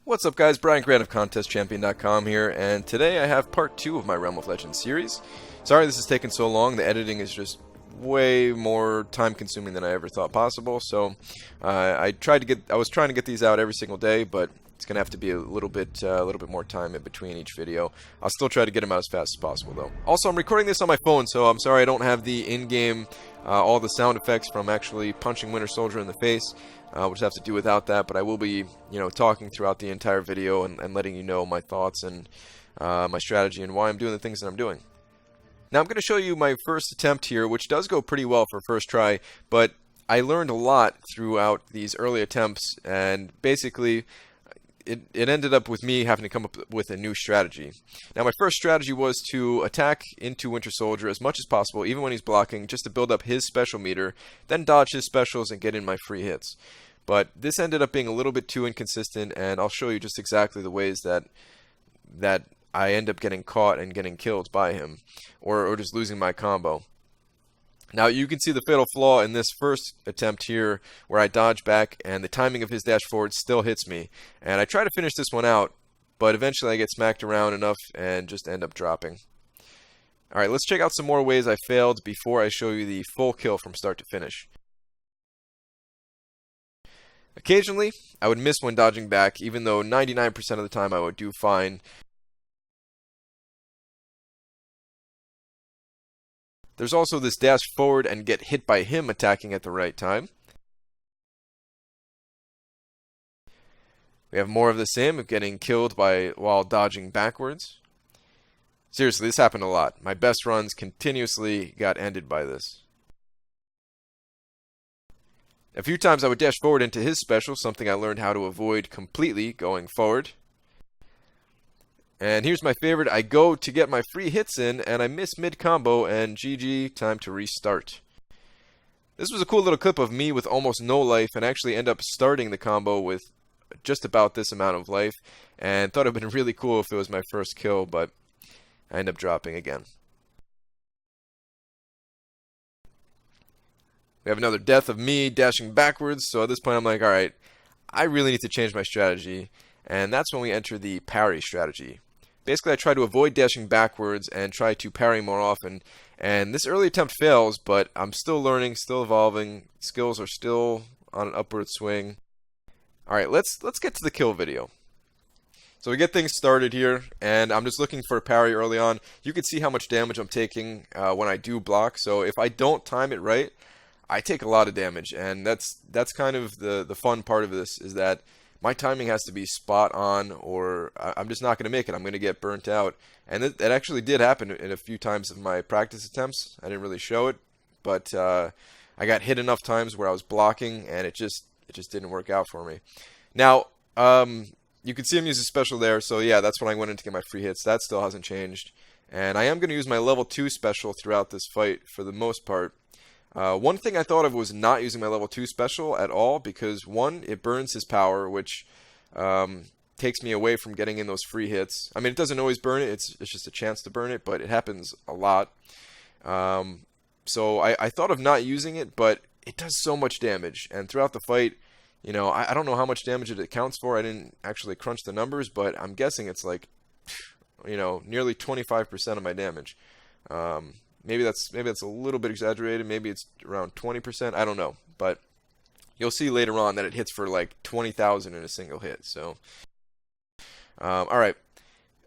What's up guys, Brian Grant of ContestChampion.com here, and today I have part 2 of my Realm of Legends series. Sorry this has taken so long, the editing is just way more time consuming than I ever thought possible, so I was trying to get these out every single day, but it's going to have to be a little bit more time in between each video. I'll still try to get them out as fast as possible though. Also, I'm recording this on my phone, so I'm sorry I don't have the in-game, all the sound effects from actually punching Winter Soldier in the face. We'll just have to do without that, but I will be, talking throughout the entire video and letting you know my thoughts and my strategy and why I'm doing the things that I'm doing. Now I'm going to show you my first attempt here, which does go pretty well for first try, but I learned a lot throughout these early attempts, and basically it ended up with me having to come up with a new strategy. Now my first strategy was to attack into Winter Soldier as much as possible, even when he's blocking, just to build up his special meter, then dodge his specials and get in my free hits. But this ended up being a little bit too inconsistent, and I'll show you just exactly the ways that I end up getting caught and getting killed by him, or just losing my combo. Now you can see the fatal flaw in this first attempt here, where I dodge back and the timing of his dash forward still hits me. And I try to finish this one out, but eventually I get smacked around enough and just end up dropping. Alright, let's check out some more ways I failed before I show you the full kill from start to finish. Occasionally, I would miss when dodging back, even though 99% of the time I would do fine. There's also this dash forward and get hit by him attacking at the right time. We have more of the same, of getting killed while dodging backwards. Seriously, this happened a lot. My best runs continuously got ended by this. A few times I would dash forward into his special, something I learned how to avoid completely going forward. And here's my favorite, I go to get my free hits in, and I miss mid-combo, and GG, time to restart. This was a cool little clip of me with almost no life, and actually end up starting the combo with just about this amount of life, and thought it would have been really cool if it was my first kill, but I end up dropping again. We have another death of me dashing backwards, so at this point I'm like, alright, I really need to change my strategy, and that's when we enter the parry strategy. Basically, I try to avoid dashing backwards and try to parry more often. And this early attempt fails, but I'm still learning, still evolving. Skills are still on an upward swing. Alright, let's get to the kill video. So we get things started here, and I'm just looking for a parry early on. You can see how much damage I'm taking when I do block. So if I don't time it right, I take a lot of damage. And that's kind of the fun part of this, is that my timing has to be spot on, or I'm just not going to make it. I'm going to get burnt out. And it actually did happen in a few times of my practice attempts. I didn't really show it, but I got hit enough times where I was blocking, and it just didn't work out for me. Now, you can see I'm using special there, so yeah, that's when I went in to get my free hits. That still hasn't changed. And I am going to use my level 2 special throughout this fight for the most part. One thing I thought of was not using my level 2 special at all, because one, it burns his power, which takes me away from getting in those free hits. I mean, it doesn't always burn it, it's just a chance to burn it, but it happens a lot. So I thought of not using it, but it does so much damage, and throughout the fight, I don't know how much damage it accounts for. I didn't actually crunch the numbers, but I'm guessing it's like, nearly 25% of my damage. Maybe that's a little bit exaggerated. Maybe it's around 20%. I don't know, but you'll see later on that it hits for like 20,000 in a single hit. So, all right.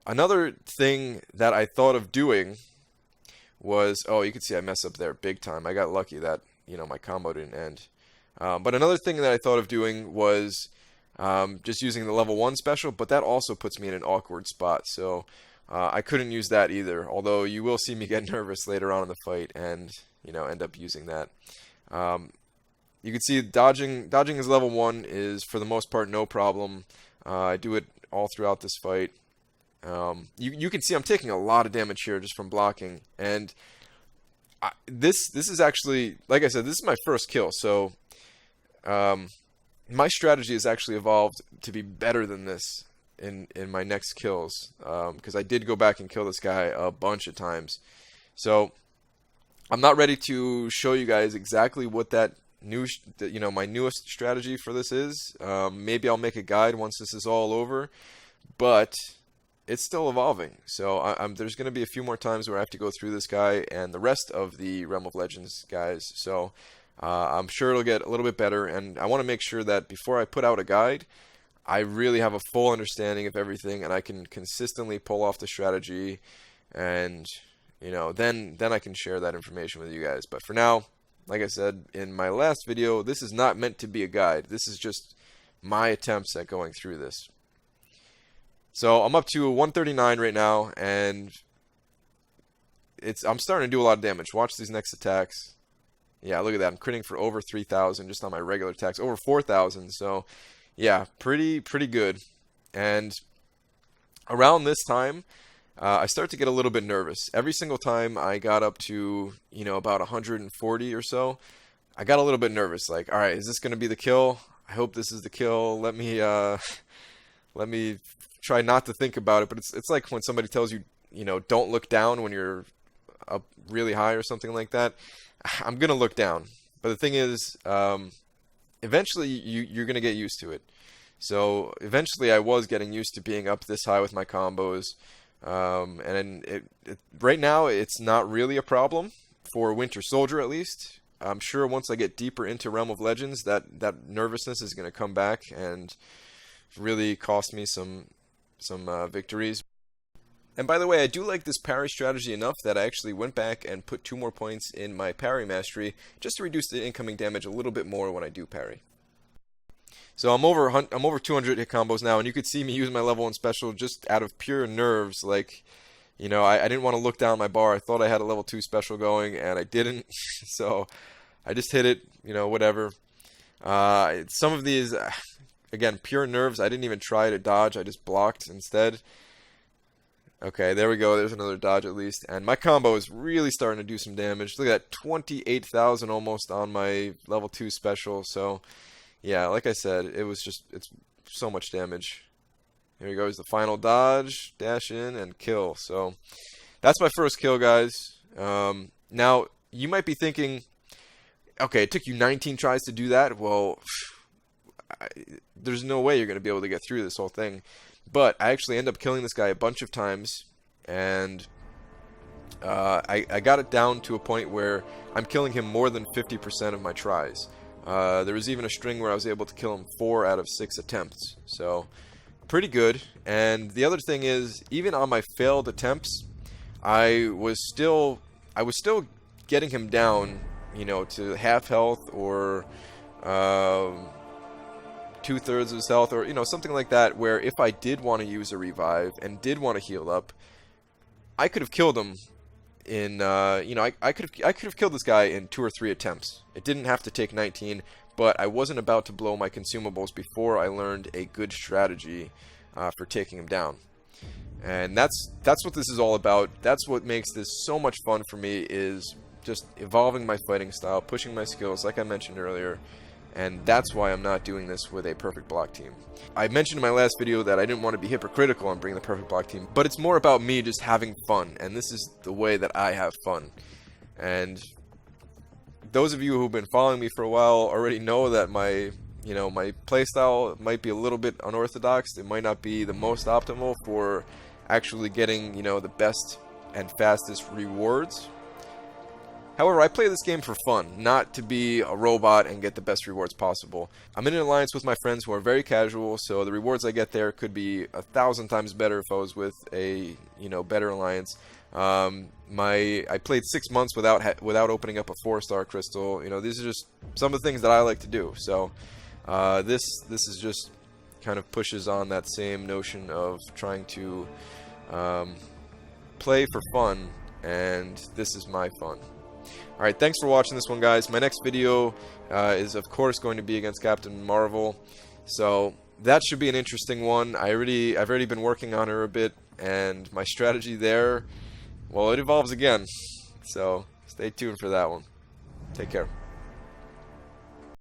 Another thing that I thought of doing was, you can see I messed up there big time. I got lucky that my combo didn't end. But another thing that I thought of doing was just using the level 1 special, but that also puts me in an awkward spot. So I couldn't use that either, although you will see me get nervous later on in the fight and, end up using that. You can see dodging as level 1 is, for the most part, no problem. I do it all throughout this fight. You can see I'm taking a lot of damage here just from blocking, and this is actually, like I said, this is my first kill, so my strategy has actually evolved to be better than this in my next kills, because I did go back and kill this guy a bunch of times. So I'm not ready to show you guys exactly what that my newest strategy for this is. Maybe I'll make a guide once this is all over, but it's still evolving. So there's going to be a few more times where I have to go through this guy and the rest of the Realm of Legends guys. So I'm sure it'll get a little bit better, and I want to make sure that before I put out a guide, I really have a full understanding of everything, and I can consistently pull off the strategy, and then I can share that information with you guys. But for now, like I said in my last video, this is not meant to be a guide. This is just my attempts at going through this. So I'm up to 139 right now, and I'm starting to do a lot of damage. Watch these next attacks. Yeah, look at that. I'm critting for over 3,000 just on my regular attacks. Over 4,000. So yeah, pretty good. And around this time, I start to get a little bit nervous. Every single time I got up to, about 140 or so, I got a little bit nervous. Like, all right, is this going to be the kill? I hope this is the kill. Let me try not to think about it. But it's like when somebody tells you, don't look down when you're up really high or something like that. I'm going to look down. But the thing is, eventually you're going to get used to it. So eventually I was getting used to being up this high with my combos. And right now it's not really a problem for Winter Soldier, at least. I'm sure once I get deeper into Realm of Legends, that nervousness is going to come back and really cost me some victories. And by the way, I do like this parry strategy enough that I actually went back and put 2 more points in my parry mastery just to reduce the incoming damage a little bit more when I do parry. So I'm over 200 hit combos now, and you could see me use my level 1 special just out of pure nerves. Like, I didn't want to look down my bar. I thought I had a level 2 special going, and I didn't. So I just hit it, whatever. Some of these, again, pure nerves. I didn't even try to dodge. I just blocked instead. Okay, there we go. There's another dodge at least. And my combo is really starting to do some damage. Look at that, 28,000 almost on my level 2 special. So, yeah, like I said, it's so much damage. Here goes the final dodge, dash in, and kill. So, that's my first kill, guys. Now, you might be thinking, okay, it took you 19 tries to do that. Well, there's no way you're going to be able to get through this whole thing. But I actually end up killing this guy a bunch of times, and I got it down to a point where I'm killing him more than 50% of my tries. There was even a string where I was able to kill him 4 out of 6 attempts. So, pretty good. And the other thing is, even on my failed attempts, I was still getting him down, to half health or 2/3 of his health, or something like that, where if I did want to use a revive and did want to heal up, I could have killed him in I could have killed this guy in 2 or 3 attempts. It didn't have to take 19, but I wasn't about to blow my consumables before I learned a good strategy for taking him down. And that's what this is all about. That's what makes this so much fun for me, is just evolving my fighting style, pushing my skills, like I mentioned earlier. And that's why I'm not doing this with a perfect block team. I mentioned in my last video that I didn't want to be hypocritical and bring the perfect block team, but it's more about me just having fun, and this is the way that I have fun. And those of you who've been following me for a while already know that my playstyle might be a little bit unorthodox. It might not be the most optimal for actually getting, the best and fastest rewards. However, I play this game for fun, not to be a robot and get the best rewards possible. I'm in an alliance with my friends who are very casual, so the rewards I get there could be 1,000 times better if I was with a, better alliance. I played 6 months without opening up a 4-star crystal. These are just some of the things that I like to do. So, this is just kind of pushes on that same notion of trying to play for fun, and this is my fun. Alright, thanks for watching this one, guys. My next video is, of course, going to be against Captain Marvel. So, that should be an interesting one. I've already been working on her a bit, and my strategy there, well, it evolves again. So, stay tuned for that one. Take care.